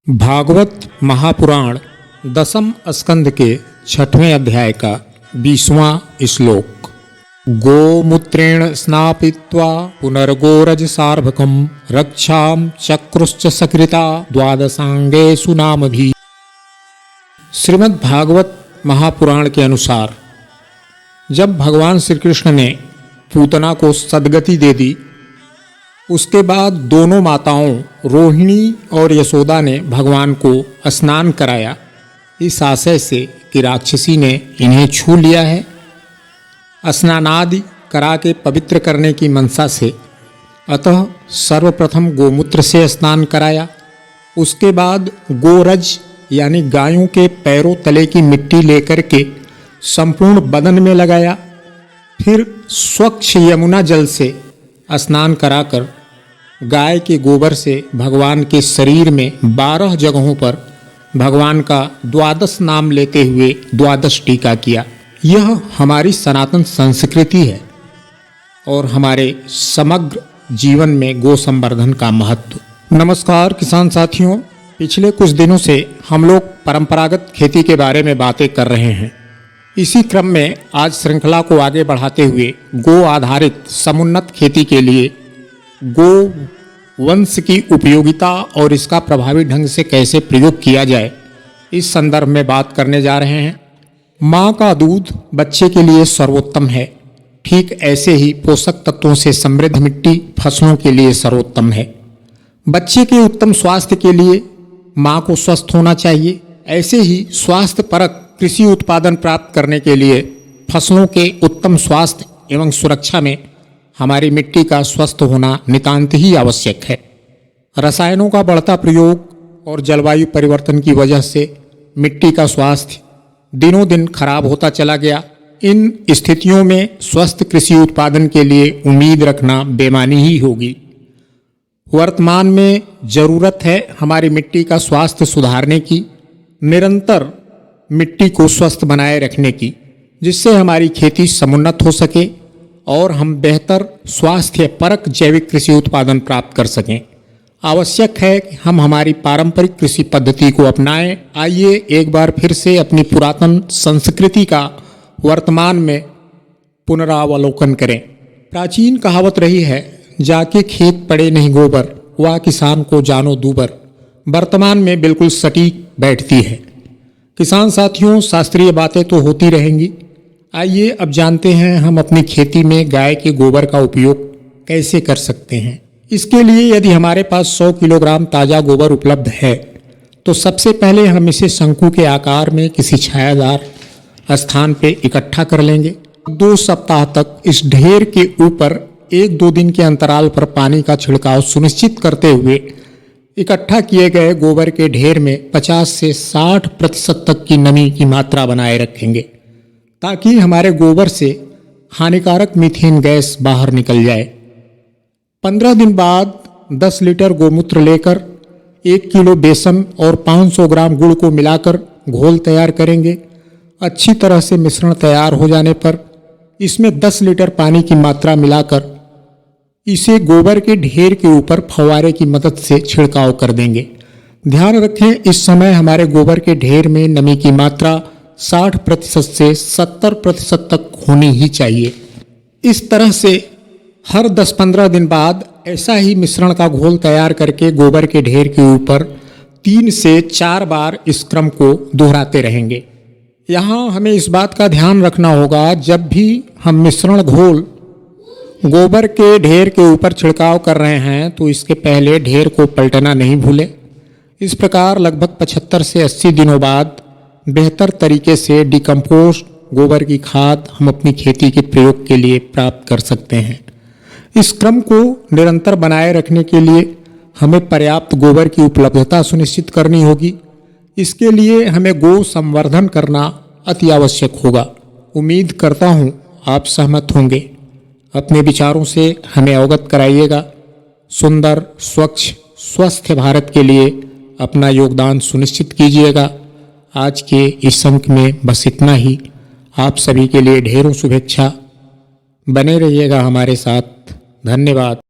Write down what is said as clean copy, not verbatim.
भागवत महापुराण दसम स्कंद के 6वें अध्याय का 20वां श्लोक। गोमूत्रेण स्नापित्वा पुनर्गोरज सार्भकम रक्षाम चक्रुश्च सकृता द्वादशांगेषु नामभिः। श्रीमद् भागवत महापुराण के अनुसार जब भगवान श्री कृष्ण ने पूतना को सद्गति दे दी, उसके बाद दोनों माताओं रोहिणी और यशोदा ने भगवान को स्नान कराया, इस आशय से कि राक्षसी ने इन्हें छू लिया है। स्नानादि करा के पवित्र करने की मनसा से अतः सर्वप्रथम गोमूत्र से स्नान कराया। उसके बाद गोरज यानी गायों के पैरों तले की मिट्टी लेकर के संपूर्ण बदन में लगाया। फिर स्वच्छ यमुना जल से स्नान कराकर गाय के गोबर से भगवान के शरीर में 12 जगहों पर भगवान का 12 नाम लेते हुए 12 टीका किया। यह हमारी सनातन संस्कृति है और हमारे समग्र जीवन में गो संवर्धन का महत्व। नमस्कार किसान साथियों, पिछले कुछ दिनों से हम लोग परंपरागत खेती के बारे में बातें कर रहे हैं। इसी क्रम में आज श्रृंखला को आगे बढ़ाते हुए गो आधारित समुन्नत खेती के लिए गो वंश की उपयोगिता और इसका प्रभावी ढंग से कैसे प्रयोग किया जाए, इस संदर्भ में बात करने जा रहे हैं। माँ का दूध बच्चे के लिए सर्वोत्तम है, ठीक ऐसे ही पोषक तत्वों से समृद्ध मिट्टी फसलों के लिए सर्वोत्तम है। बच्चे के उत्तम स्वास्थ्य के लिए माँ को स्वस्थ होना चाहिए। ऐसे ही स्वास्थ्य परक कृषि उत्पादन प्राप्त करने के लिए फसलों के उत्तम स्वास्थ्य एवं सुरक्षा में हमारी मिट्टी का स्वस्थ होना नितांत ही आवश्यक है। रसायनों का बढ़ता प्रयोग और जलवायु परिवर्तन की वजह से मिट्टी का स्वास्थ्य दिनों दिन खराब होता चला गया। इन स्थितियों में स्वस्थ कृषि उत्पादन के लिए उम्मीद रखना बेमानी ही होगी। वर्तमान में जरूरत है हमारी मिट्टी का स्वास्थ्य सुधारने की, निरंतर मिट्टी को स्वस्थ बनाए रखने की, जिससे हमारी खेती समुन्नत हो सके और हम बेहतर स्वास्थ्य परक जैविक कृषि उत्पादन प्राप्त कर सकें। आवश्यक है कि हम हमारी पारंपरिक कृषि पद्धति को अपनाएं। आइए एक बार फिर से अपनी पुरातन संस्कृति का वर्तमान में पुनरावलोकन करें। प्राचीन कहावत रही है, जाके खेत पड़े नहीं गोबर, वह किसान को जानो दूबर, वर्तमान में बिल्कुल सटीक बैठती है। किसान साथियों, शास्त्रीय बातें तो होती रहेंगी। आइए अब जानते हैं हम अपनी खेती में गाय के गोबर का उपयोग कैसे कर सकते हैं। इसके लिए यदि हमारे पास 100 किलोग्राम ताज़ा गोबर उपलब्ध है तो सबसे पहले हम इसे शंकु के आकार में किसी छायादार स्थान पे इकट्ठा कर लेंगे। 2 सप्ताह तक इस ढेर के ऊपर 1-2 दिन के अंतराल पर पानी का छिड़काव सुनिश्चित करते हुए इकट्ठा किए गए गोबर के ढेर में 50 से 60% तक की नमी की मात्रा बनाए रखेंगे, ताकि हमारे गोबर से हानिकारक मीथेन गैस बाहर निकल जाए। 15 दिन बाद 10 लीटर गोमूत्र लेकर 1 किलो बेसन और 500 ग्राम गुड़ को मिलाकर घोल तैयार करेंगे। अच्छी तरह से मिश्रण तैयार हो जाने पर इसमें 10 लीटर पानी की मात्रा मिलाकर इसे गोबर के ढेर के ऊपर फव्वारे की मदद से छिड़काव कर देंगे। ध्यान रखें, इस समय हमारे गोबर के ढेर में नमी की मात्रा 60% से 70% तक होनी ही चाहिए। इस तरह से हर 10-15 दिन बाद ऐसा ही मिश्रण का घोल तैयार करके गोबर के ढेर के ऊपर 3 से 4 बार इस क्रम को दोहराते रहेंगे। यहाँ हमें इस बात का ध्यान रखना होगा, जब भी हम मिश्रण घोल गोबर के ढेर के ऊपर छिड़काव कर रहे हैं तो इसके पहले ढेर को पलटना नहीं भूलें। इस प्रकार लगभग 75 से 80 दिनों बाद बेहतर तरीके से डिकम्पोस्ट गोबर की खाद हम अपनी खेती के प्रयोग के लिए प्राप्त कर सकते हैं। इस क्रम को निरंतर बनाए रखने के लिए हमें पर्याप्त गोबर की उपलब्धता सुनिश्चित करनी होगी। इसके लिए हमें गो संवर्धन करना अति आवश्यक होगा। उम्मीद करता हूँ आप सहमत होंगे। अपने विचारों से हमें अवगत कराइएगा। सुंदर, स्वच्छ, स्वस्थ भारत के लिए अपना योगदान सुनिश्चित कीजिएगा। आज के इस अंक में बस इतना ही। आप सभी के लिए ढेरों शुभेच्छा। बने रहिएगा हमारे साथ। धन्यवाद।